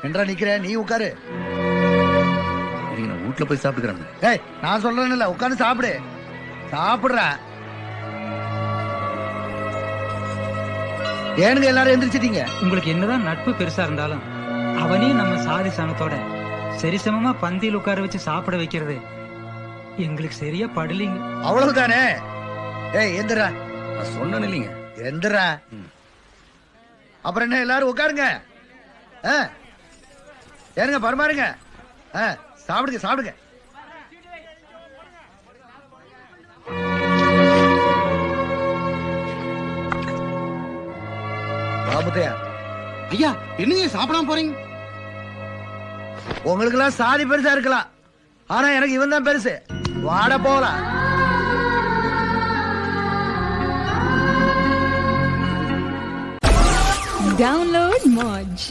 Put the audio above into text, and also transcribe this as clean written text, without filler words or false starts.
என்றா நிக்கிற, நீ உட்காரு. நான் வீட்டுல போய் சாப்பிட்டுக்கிறேன். ஏய், நான் சொல்றேன்னு இல்ல, உட்காந்து சாப்பிடு. சாப்பிடுற ஏனுங்க எல்லாரும் எந்திரிச்சிட்டீங்க? உங்களுக்கு என்னதான் நட்பு பெருசா இருந்தாலும் அவனையும் நம்ம சாதி சனத்தோட சரிசமமா பந்தியில் உட்கார வச்சு சாப்பிட வைக்கிறது எங்களுக்கு சரியா படலிங்க. அவ்வளவுதானே. ஏய் எந்திரா. நான் சொன்னேன் இல்லைங்க. எந்திரா. அப்புறம் என்ன, எல்லாரும் உட்காருங்க. ஏனுங்க பரமாருங்க. சாப்பிடுங்க சாப்பிடுங்க. பாபுத்தையா, ஐயா என்னங்க சாப்பிடாம போறீங்க? உங்களுக்கு எல்லாம் சாதி பெருசா இருக்கலாம், ஆனா எனக்கு இவன் தான் பெருசு. வாட போலாம். Download Moj.